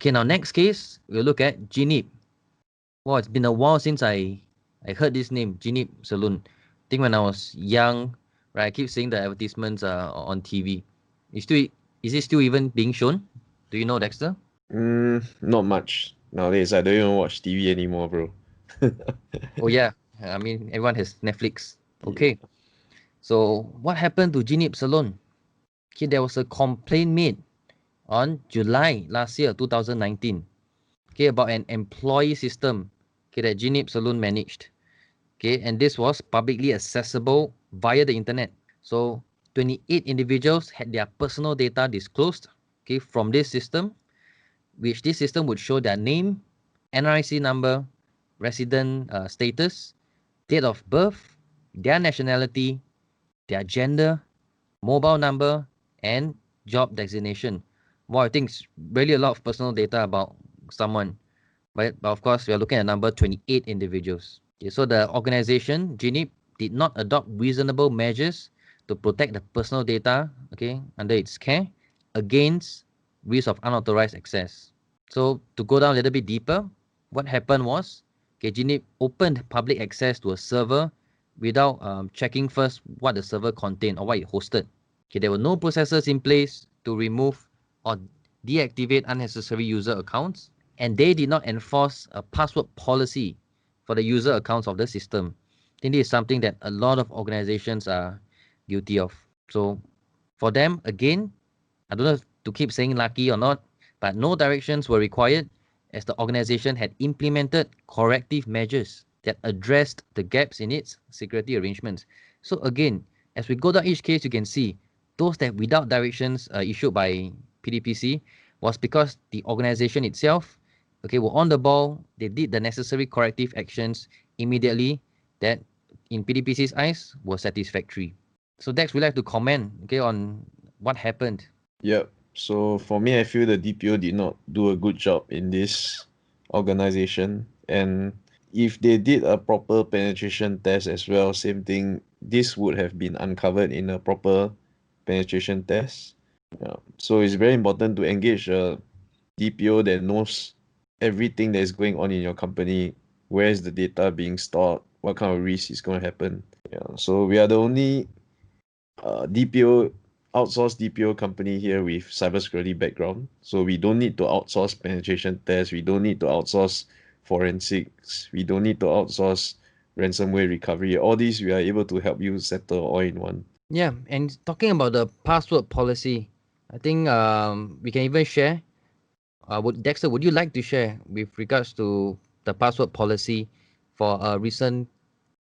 Okay, now next case, we'll look at Yip. Well, it's been a while since I heard this name, Yip Salon. I think when I was young, right, I keep seeing the advertisements on TV. Is it still even being shown? Do you know, Dexter? Not much. Nowadays, I don't even watch TV anymore, bro. Oh yeah, I mean everyone has Netflix. Okay, so what happened to Yip Salon? Okay, there was a complaint made on July last year, 2019. Okay, about an employee system, okay, that Yip Salon managed. Okay, and this was publicly accessible via the internet. So 28 individuals had their personal data disclosed, okay, from this system, which this system would show their name, NRIC number, resident status, date of birth, their nationality, their gender, mobile number, and job designation. Well, I think it's really a lot of personal data about someone. But of course, we are looking at number 28 individuals. Okay, so the organization, Yip, did not adopt reasonable measures to protect the personal data, okay, under its care against risk of unauthorized access. So to go down a little bit deeper, what happened was, okay, Yip opened public access to a server without checking first what the server contained or what it hosted. Okay, there were no processes in place to remove or deactivate unnecessary user accounts, and they did not enforce a password policy for the user accounts of the system. I think this is something that a lot of organizations are guilty of. So for them, again, I don't know if to keep saying lucky or not, but no directions were required as the organization had implemented corrective measures that addressed the gaps in its security arrangements. So again, as we go down each case, you can see those that without directions issued by PDPC was because the organization itself, okay, were on the ball. They did the necessary corrective actions immediately that, in PDPC's eyes, were satisfactory. So Dex, we'd like to comment, okay, on what happened. Yep. So for me, I feel the DPO did not do a good job in this organization. And if they did a proper penetration test as well, same thing, this would have been uncovered in a proper penetration test. Yeah. So it's very important to engage a DPO that knows everything that is going on in your company, where is the data being stored, what kind of risk is going to happen. Yeah. So we are the only DPO outsourced DPO company here with cybersecurity background. So we don't need to outsource penetration tests. We don't need to outsource forensics. We don't need to outsource ransomware recovery. All these we are able to help you settle all in one. Yeah, and talking about the password policy, I think we can even share. Dexter, would you like to share with regards to the password policy for a recent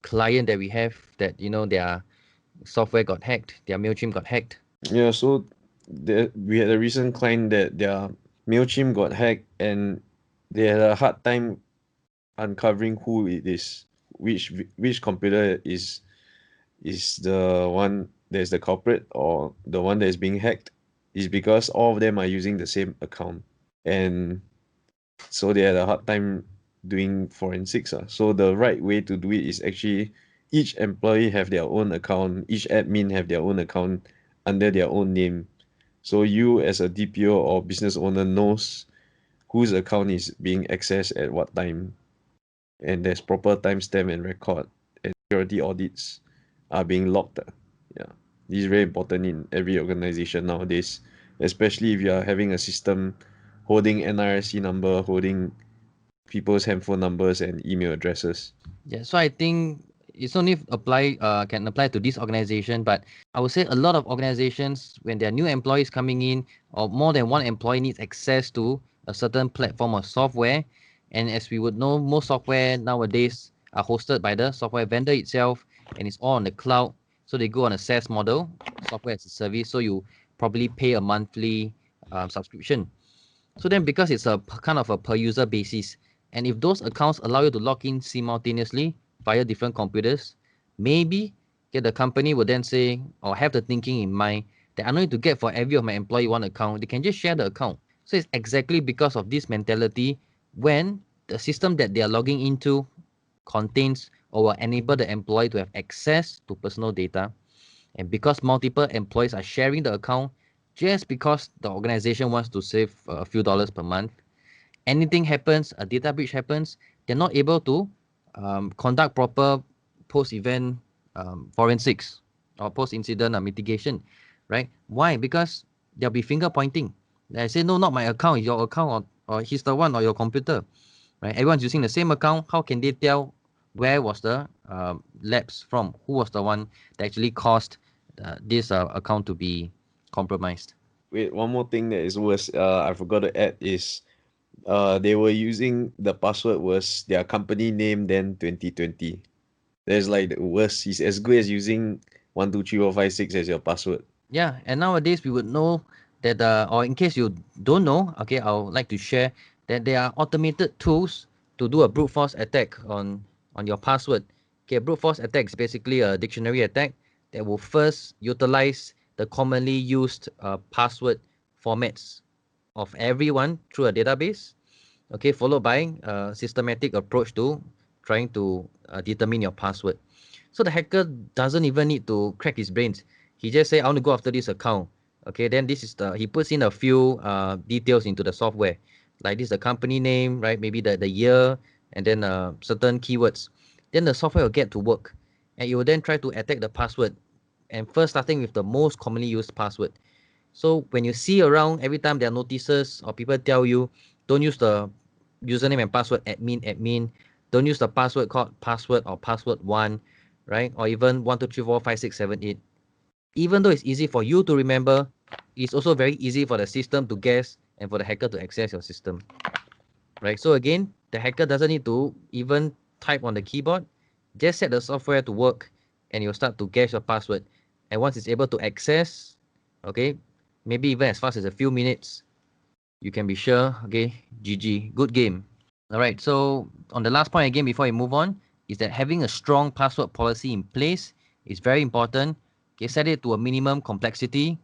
client that we have that their software got hacked, their Mailchimp got hacked? Yeah, so we had a recent client that their Mailchimp got hacked and they had a hard time uncovering who it is, which computer is the one that is the culprit or the one that is being hacked, is because all of them are using the same account. And so they had a hard time doing forensics. So the right way to do it is actually each employee have their own account, each admin have their own account under their own name. So you as a DPO or business owner knows whose account is being accessed at what time, and there's proper timestamp and record, and security audits are being logged. Yeah, this is very important in every organization nowadays, especially if you are having a system holding NRIC number, holding people's handphone numbers and email addresses. Yeah, so I think it's only can apply to this organization, but I would say a lot of organizations, when there are new employees coming in or more than one employee needs access to a certain platform or software, and as we would know, most software nowadays are hosted by the software vendor itself, and it's all on the cloud. So they go on a SaaS model, software as a service. So you probably pay a monthly subscription. So then, because it's a kind of a per user basis, and if those accounts allow you to log in simultaneously via different computers, maybe the company will then say or have the thinking in mind that I don't need to get for every of my employee one account. They can just share the account. So it's exactly because of this mentality when the system that they are logging into contains or will enable the employee to have access to personal data. And because multiple employees are sharing the account, just because the organization wants to save a few dollars per month, anything happens, a data breach happens, they're not able to conduct proper post-event forensics or post-incident mitigation, right? Why? Because there'll be finger pointing. They say, no, not my account, it's your account, or he's the one, or your computer, right? Everyone's using the same account. How can they tell where was the lapse from? Who was the one that actually caused this account to be compromised? Wait, one more thing that is worse, I forgot to add is they were using the password was their company name then 2020. That's like the worst. It's as good as using 123456 as your password. Yeah, and nowadays we would know that, or in case you don't know, okay, I would like to share that there are automated tools to do a brute force attack on your password. Okay, brute force attack is basically a dictionary attack that will first utilize the commonly used password formats of everyone through a database, okay, followed by a systematic approach to trying to determine your password. So the hacker doesn't even need to crack his brains. He just say, I want to go after this account. Okay, then this is he puts in a few details into the software. Like this, the company name, right? Maybe the year, and then certain keywords. Then the software will get to work. And it will then try to attack the password. And first starting with the most commonly used password. So when you see around every time there are notices or people tell you, don't use the username and password admin, don't use the password called password or password one, right? Or even 1 2 3 4 5 6 7 8. Even though it's easy for you to remember, it's also very easy for the system to guess and for the hacker to access your system, right? So again, the hacker doesn't need to even type on the keyboard, just set the software to work and you'll start to guess your password. And once it's able to access, okay, maybe even as fast as a few minutes, you can be sure, okay, GG, good game. All right, so on the last point again, before we move on, is that having a strong password policy in place is very important. Okay, set it to a minimum complexity.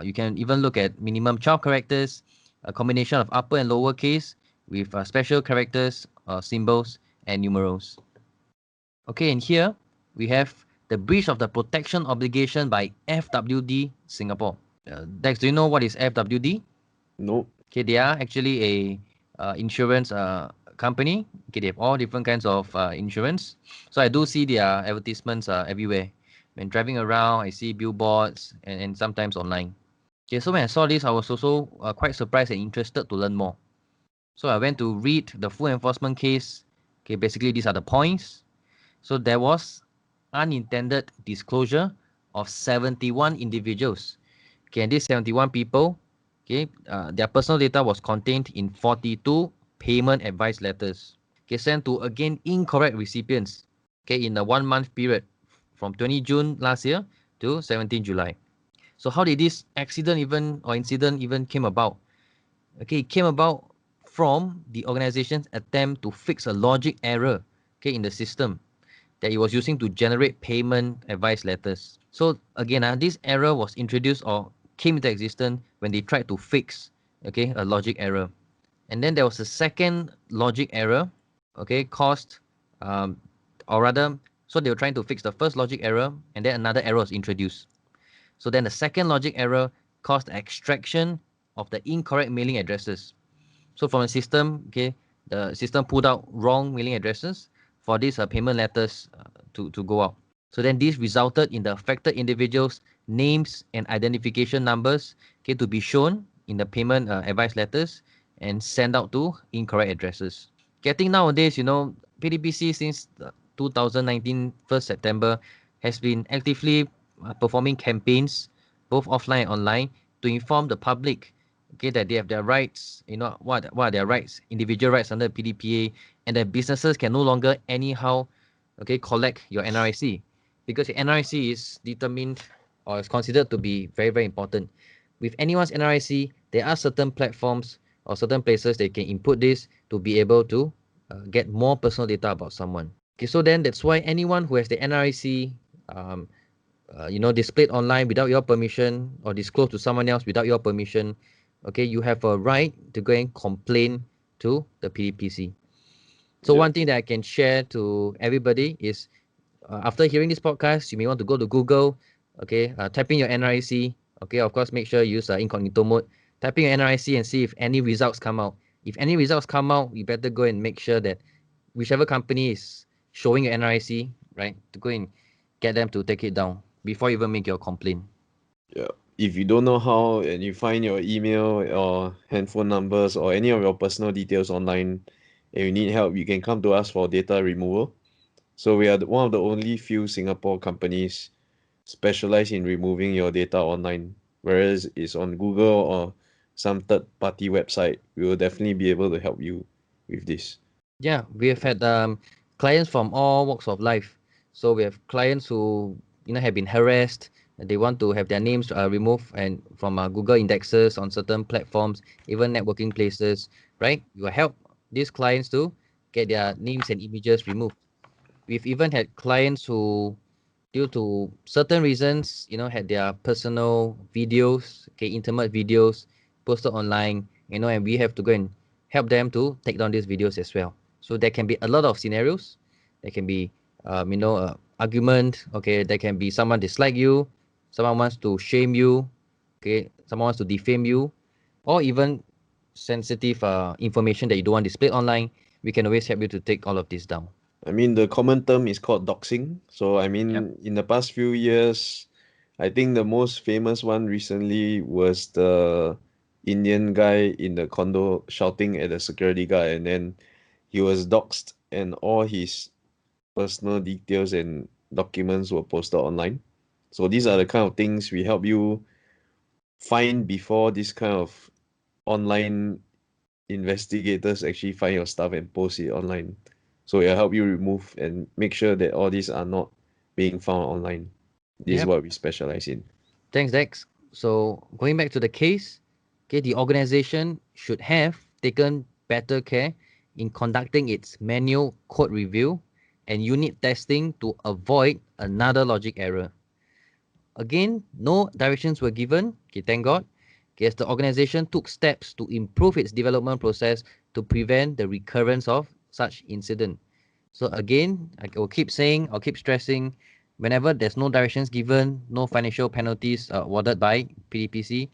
You can even look at minimum 12 characters, a combination of upper and lower case with special characters, symbols, and numerals. Okay, and here we have the breach of the protection obligation by FWD Singapore. Dex, do you know what is FWD? Nope. Okay, they are actually a insurance company. Okay, they have all different kinds of insurance. So I do see their advertisements everywhere. When driving around, I see billboards and sometimes online. Okay, so when I saw this, I was also quite surprised and interested to learn more. So I went to read the full enforcement case. Okay, basically these are the points. So there was unintended disclosure of 71 individuals. Okay, and these 71 people, okay, their personal data was contained in 42 payment advice letters, okay, sent to again incorrect recipients, okay, in a 1 month period from 20 June last year to 17 July. So how did this accident even or incident even came about? Okay, it came about from the organization's attempt to fix a logic error, okay, in the system that it was using to generate payment advice letters. So again, this error was introduced or came into existence when they tried to fix, okay, a logic error. And then there was a second logic error, okay, caused, um, or rather, so they were trying to fix the first logic error, and then another error was introduced. So then the second logic error caused extraction of the incorrect mailing addresses. So from the system, okay, the system pulled out wrong mailing addresses for these payment letters to go out. So then this resulted in the affected individuals' names and identification numbers, okay, to be shown in the payment advice letters and sent out to incorrect addresses. Getting nowadays, PDPC since 2019 1st September has been actively performing campaigns, both offline and online, to inform the public, okay, that they have their rights, what are their rights, individual rights under PDPA, and that businesses can no longer anyhow, okay, collect your NRIC, because your NRIC is determined or is considered to be very, very important. With anyone's NRIC, there are certain platforms or certain places they can input this to be able to get more personal data about someone. Okay, so then that's why anyone who has the NRIC, displayed online without your permission or disclosed to someone else without your permission, okay, you have a right to go and complain to the PDPC. So one thing that I can share to everybody is, after hearing this podcast, you may want to go to Google, okay, type in your NRIC, okay, of course, make sure you use incognito mode, type in your NRIC and see if any results come out. If any results come out, you better go and make sure that whichever company is showing your NRIC, right, to go and get them to take it down before you even make your complaint. Yeah. If you don't know how and you find your email or handphone numbers or any of your personal details online and you need help, you can come to us for data removal. So we are one of the only few Singapore companies specialized in removing your data online, whereas it's on Google or some third-party website. We will definitely be able to help you with this. Yeah, we have had clients from all walks of life. So we have clients who have been harassed. They want to have their names removed and from Google indexes on certain platforms, even networking places, right? We will help these clients to get their names and images removed. We've even had clients who, due to certain reasons, had their personal videos, okay, intimate videos posted online, and we have to go and help them to take down these videos as well. So there can be a lot of scenarios. There can be, argument. Okay, there can be someone dislike you, someone wants to shame you, okay, someone wants to defame you, or even sensitive information that you don't want displayed online. We can always help you to take all of this down. I mean, the common term is called doxing. So, I Yep. mean, in the past few years, I think the most famous one recently was the Indian guy in the condo shouting at the security guard, and then he was doxed, and all his personal details and documents were posted online. So, these are the kind of things we help you find before this kind of online investigators actually find your stuff and post it online. So it'll help you remove and make sure that all these are not being found online. This is Yep. what we specialize in. Thanks, Dex. So going back to the case, okay, the organization should have taken better care in conducting its manual code review and unit testing to avoid another logic error. Again, no directions were given. Okay, thank God. Okay, as the organization took steps to improve its development process to prevent the recurrence of such incident. So again, I will keep saying, I'll keep stressing, whenever there's no directions given, no financial penalties awarded by PDPC,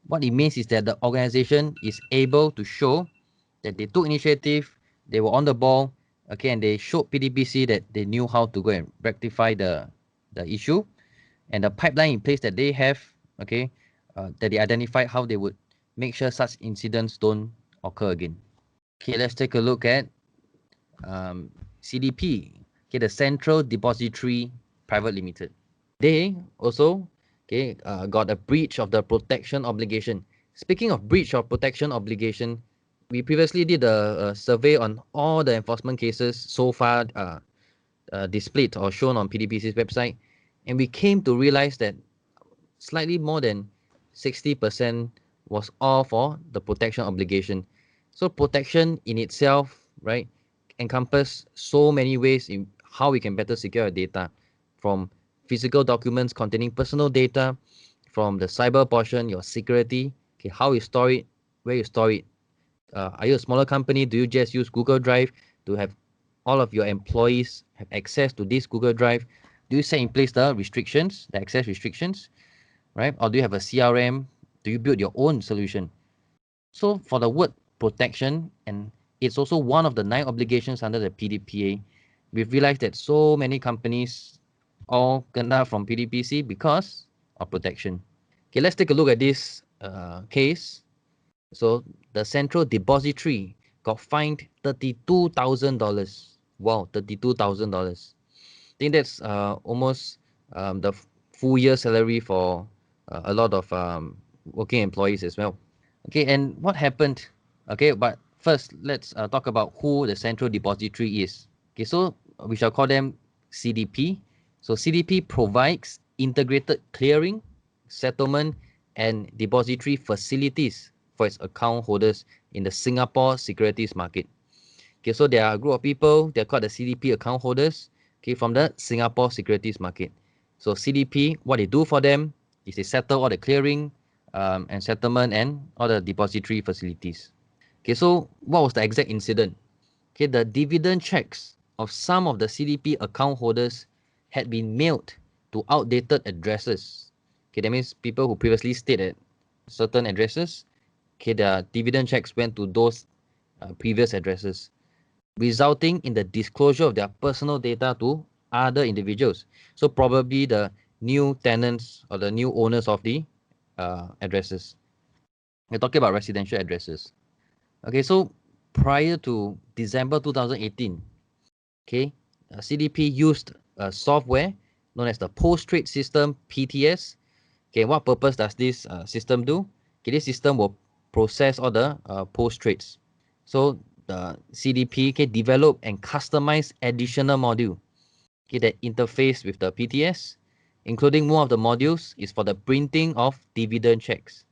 what it means is that the organization is able to show that they took initiative, they were on the ball, okay, and they showed PDPC that they knew how to go and rectify the issue, and the pipeline in place that they have, okay, that they identified how they would make sure such incidents don't occur again. Okay, let's take a look at CDP, okay, the Central Depository Private Limited. They also, okay, got a breach of the protection obligation. Speaking of breach of protection obligation, we previously did a survey on all the enforcement cases so far displayed or shown on PDPC's website, and we came to realize that slightly more than 60% was all for the protection obligation. So protection in itself, right, encompass so many ways in how we can better secure our data, from physical documents containing personal data, from the cyber portion, your security, okay, how you store it, where you store it. Are you a smaller company? Do you just use Google Drive to have all of your employees have access to this Google Drive? Do you set in place the restrictions, the access restrictions? Right? Or do you have a CRM? Do you build your own solution? So for the word protection, and it's also one of the 9 obligations under the PDPA, we've realized that so many companies all kena from PDPC because of protection. Okay, let's take a look at this case. So the Central Depository got fined $32,000. Wow, $32,000. I think that's almost the full year salary for a lot of working employees as well. Okay, and what happened? Okay, but first let's talk about who the Central Depository is. Okay, so we shall call them CDP. So CDP provides integrated clearing, settlement, and depository facilities for its account holders in the Singapore securities market. Okay, so there are a group of people, they're called the CDP account holders, okay, from the Singapore securities market. So CDP, what they do for them is they settle all the clearing and settlement and all the depository facilities. Okay, so what was the exact incident? Okay, the dividend checks of some of the CDP account holders had been mailed to outdated addresses. Okay, that means people who previously stayed at certain addresses, okay, the dividend checks went to those previous addresses, resulting in the disclosure of their personal data to other individuals. So probably the new tenants or the new owners of the addresses. We're talking about residential addresses. Okay, so prior to December 2018, okay, CDP used a software known as the post-trade system PTS. Okay, what purpose does this system do? Okay, this system will process all the post trades. So the CDP can develop and customize additional module, okay, that interface with the PTS, including one of the modules is for the printing of dividend checks.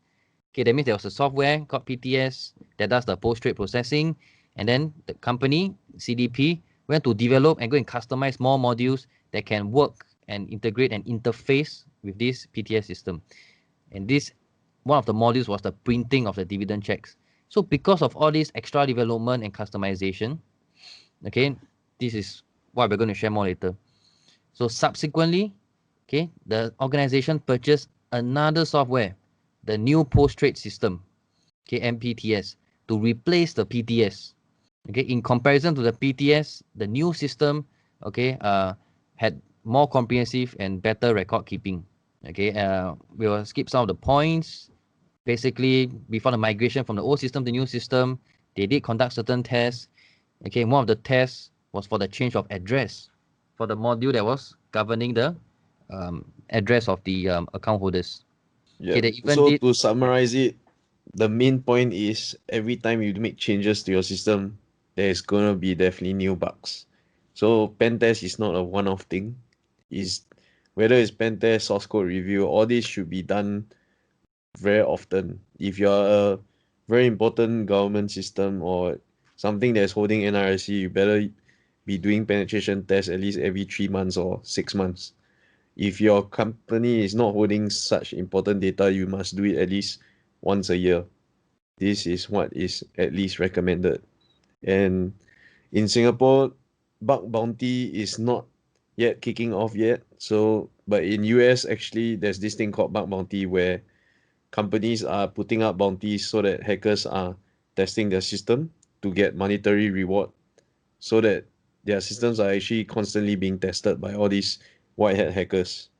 Okay, that means there was a software called PTS that does the post-trade processing, and then the company, CDP, went to develop and go and customize more modules that can work and integrate and interface with this PTS system. And this, one of the modules was the printing of the dividend checks. So because of all this extra development and customization, okay, this is what we're going to share more later. So subsequently, okay, the organization purchased another software, the new post-trade system, okay, MPTS, to replace the PTS. Okay, in comparison to the PTS, the new system, okay, had more comprehensive and better record keeping. Okay, we will skip some of the points. Basically, before the migration from the old system to the new system, they did conduct certain tests. Okay, one of the tests was for the change of address for the module that was governing the address of the account holders. Okay, Yeah. they even So did. to summarize it, the main point is every time you make changes to your system, there's gonna be definitely new bugs. So pen test is not a one-off thing. Is whether it's pen test, source code review, all this should be done very often. If you're a very important government system or something that's holding NRIC, you better be doing penetration tests at least every 3 months or 6 months. If your company is not holding such important data, you must do it at least once a year. This is what is at least recommended. And in Singapore, bug bounty is not yet kicking off yet. So, but in US, actually, there's this thing called bug bounty where companies are putting up bounties so that hackers are testing their system to get monetary reward so that their systems are actually constantly being tested by all these white hat hackers.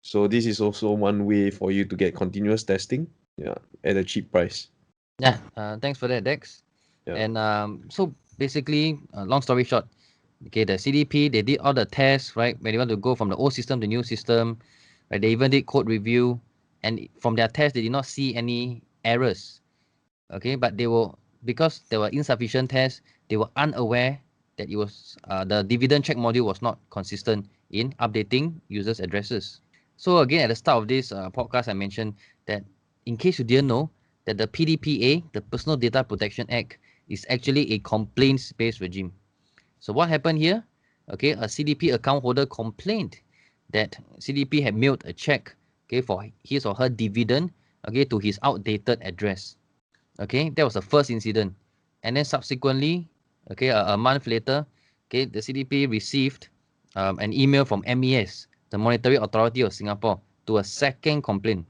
So this is also one way for you to get continuous testing, yeah, at a cheap price. Yeah, thanks for that, Dex. Yeah. And so basically, long story short, okay, the CDP, they did all the tests, right? When they want to go from the old system to new system, right? They even did code review, and from their test, they did not see any errors. Okay, but they were, because there were insufficient tests, they were unaware that it was the dividend check module was not consistent in updating users' addresses. So again, at the start of this podcast, I mentioned that in case you didn't know, that the PDPA, the Personal Data Protection Act, is actually a complaints-based regime. So what happened here? Okay, a CDP account holder complained that CDP had mailed a check, okay, for his or her dividend, okay, to his outdated address. Okay, that was the first incident. And then subsequently, okay, a month later, okay, the CDP received an email from MES, the Monetary Authority of Singapore, to a second complaint,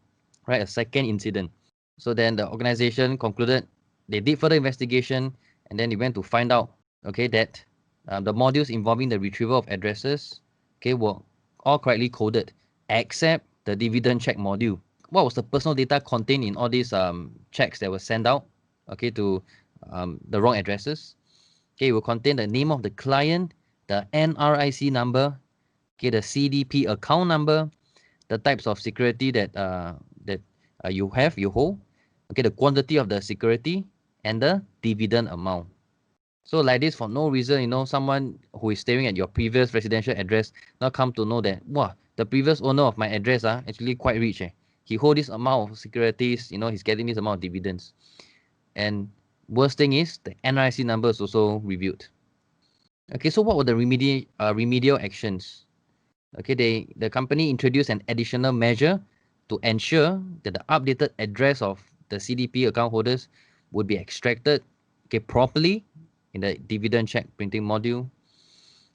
right, a second incident. So then the organization concluded they did further investigation, and then they went to find out, okay, that the modules involving the retrieval of addresses, okay, were all correctly coded, except the dividend check module. What was the personal data contained in all these checks that were sent out, okay, to the wrong addresses? Okay, it will contain the name of the client, the NRIC number, okay, the CDP account number, the types of security that you hold, okay, the quantity of the security, and the dividend amount. So like this, for no reason, someone who is staring at your previous residential address now come to know that, wow, the previous owner of my address actually quite rich. He hold this amount of securities, he's getting this amount of dividends. And worst thing is the NRIC number is also reviewed. Okay, so what were the remedial actions? Okay, the company introduced an additional measure to ensure that the updated address of the CDP account holders would be extracted, okay, properly in the dividend check printing module.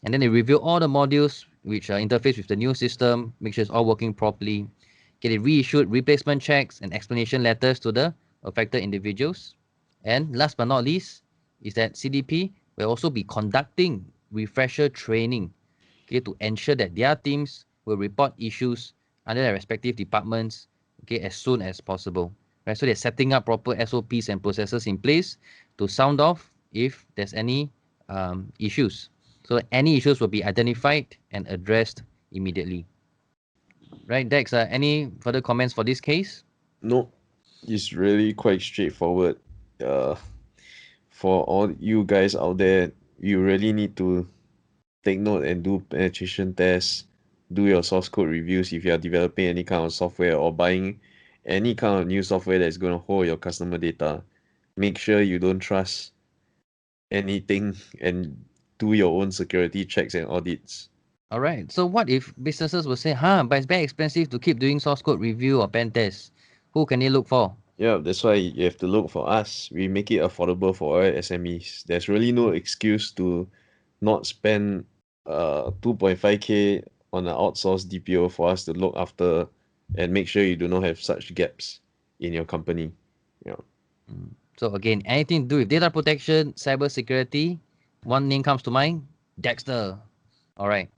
And then they review all the modules which interface with the new system, make sure it's all working properly. Okay, they reissued replacement checks and explanation letters to the affected individuals. And last but not least, is that CDP will also be conducting refresher training, okay, to ensure that their teams will report issues under their respective departments, okay, as soon as possible. Right? So they're setting up proper SOPs and processes in place to sound off if there's any issues. So any issues will be identified and addressed immediately. Right, Dex, any further comments for this case? No, it's really quite straightforward. Uh, for all you guys out there, you really need to take note and do penetration tests, do your source code reviews if you are developing any kind of software or buying any kind of new software that's going to hold your customer data. Make sure you don't trust anything and do your own security checks and audits. All right. So what if businesses will say, huh, but it's very expensive to keep doing source code review or pen tests? Who can they look for? Yeah, that's why you have to look for us. We make it affordable for all SMEs. There's really no excuse to not spend 2.5K on an outsourced DPO for us to look after and make sure you do not have such gaps in your company. Yeah. So again, anything to do with data protection, cybersecurity, one name comes to mind, Dexter. All right.